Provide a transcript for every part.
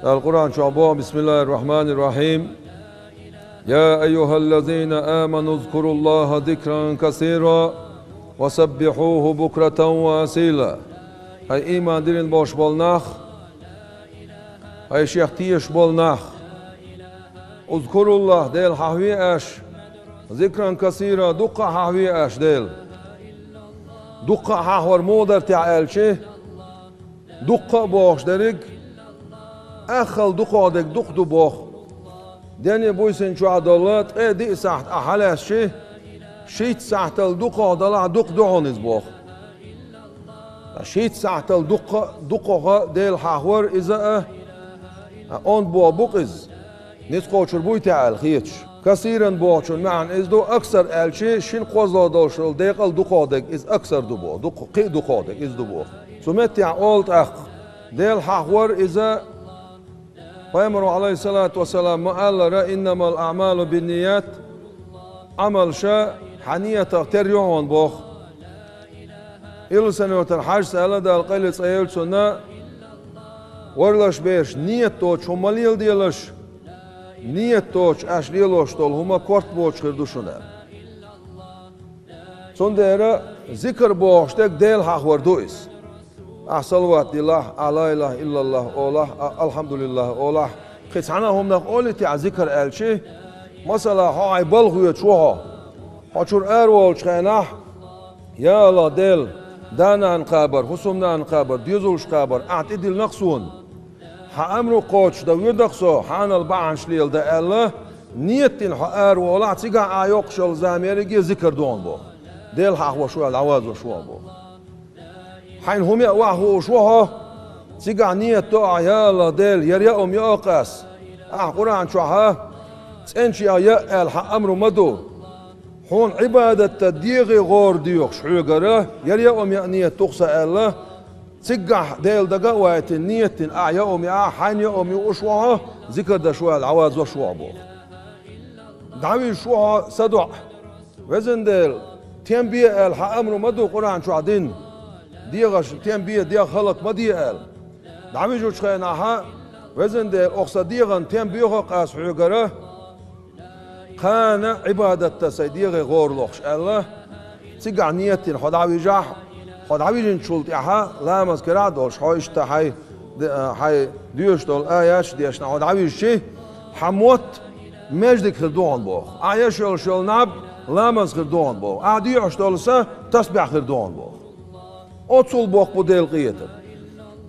القرآن شعبان بسم الله الرحمن الرحيم. يا أيها الذين آمنوا اذكروا الله ذكرا كثيرا وسبحوه بكرة وأصيلا. هاي إيمان دين باش بالناخ، هاي شيخ تيش بالناخ. اذكروا الله ديل حهوي أش ذكرا كثيرا دقة حهوي أش ديل دقة حهور مودر تعال شيء دقة باش درك أخل دقة دك دق دباخ دنيا بويسن شو عدالات دي ساعت أحلاس شيت ساعت الدقة ضلع دق دعونز باخ شيت ساعت دقة ديل حهور إذا أون بوابقز نسقو شربوي تعال خيتش كثيرا بوشن معن إزدو أكثر ألشي شين قوزا دوشل ديقل دقادك إز أكثر دبو دق قي دقادك إز دبو سمتع أولت أخ ديل حهور إذا پیغمبر عليه الصلاة والسلام ما قال إنما الأعمال بالنيات عمل شا حنية تريون بوخ إلو سنة الحج سأله دا القيلة أيل سنة ورلش بيش نية توش هم ليل ديلش نية توش أش ليلوش طول هما كورت بوش خردوشنا سندرة ذكر بوش تك ديل حق وردويس صلوات الله لا إله إلا الله الله الحمد لله الله خيسانا هم نقول تاع ذكر الشيء مثلا هاي بلغوية شوها هاشور أرول شخيناه يا الله دل دانا نقابر حسومنا نقابر ديزولش قابر أعتدل نقصون حأمرو قوتش دا ويردقصو حان البعنش ليل دا الله نيتين أرول أعتقا آيوقشل زاميريجي ذكر دون بو دل حق وشوها العواز وشوها بو حين هم يأواه وشوها تيجا نية توع يا الله ديل يريأهم يأقاس قرآن شوها تنشي يا الحق أمر مدو هون عبادة تديغي غور ديوخ شعوغره يريأهم يا نية تقصى الله تيجا ديل دقا وايت النية يأهم يا حين يأهم يأشوها ذكر دا شوها العواز وشوها بو دعوي شوها سدع وزن ديل تنبيه الحق أمر مدو قرآن شوها دين ديغش تيم بيه ديغ خلق ما ديال دعمي جو شخيناها وزن ديل أقصى ديغن تيم بيوغ قاس حيوغره كان عبادة تسيديغ غور لوخش الله تيقع نيتين خدعوي جاح خدعوي جن شلطيها لا مذكرة دولش حايشت حي ديوش دول آياش ديشنا خدعوي شي حموت مجدك خردون بوخ آياش يول شول ناب لا مذكر دون بوخ آديوش دولسا تسبيح خردون بوخ أتصل بوق بديل قيتر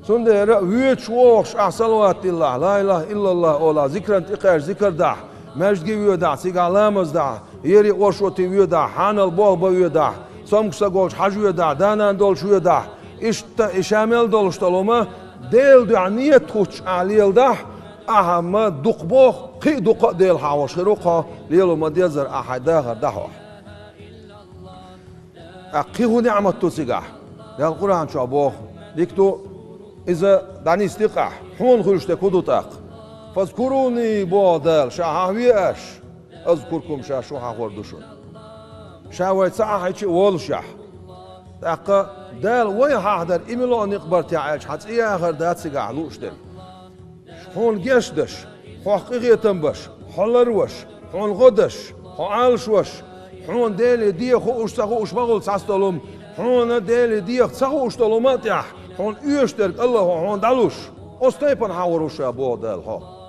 سندرة ويتش ووش صلوات الله لا إله إلا الله أولا ذكر انتقاش ذكر دع مجدي ويدع سيقع لامز دع يري قوشوتي ويدع حان البوغ بويدع سمكسا قوش حج ويدع دانان دولش ويدع إشامل دولش طالما ديل دع نية تخوش عليل دع أهم دق بوغ قي دق ديل حاوش خروقها ليلو ما ديزر أحد داخر دحوح أقيه نعمة تسيقع يا القرآن شو أبوه ديكتو إذا دعني استقع حون خلش تكودو تاق فاذكروني بودال شاهوي أش أذكركم شو حوردوشون شاوي ساعة هيك وول شاه تاق دال وين حاضر إملو نقبر تعيش حتى إيه آخر دات سقع لوش دل حون جشدش حقيقة تنبش حلروش حون غدش حالشوش حون ديل دي خوش تخوش مغول ساستلهم حون ديل ديخ تسخوش طلومات يح حون يشترك الله حون دلوش أستيبن حاوروش يا بو دل ها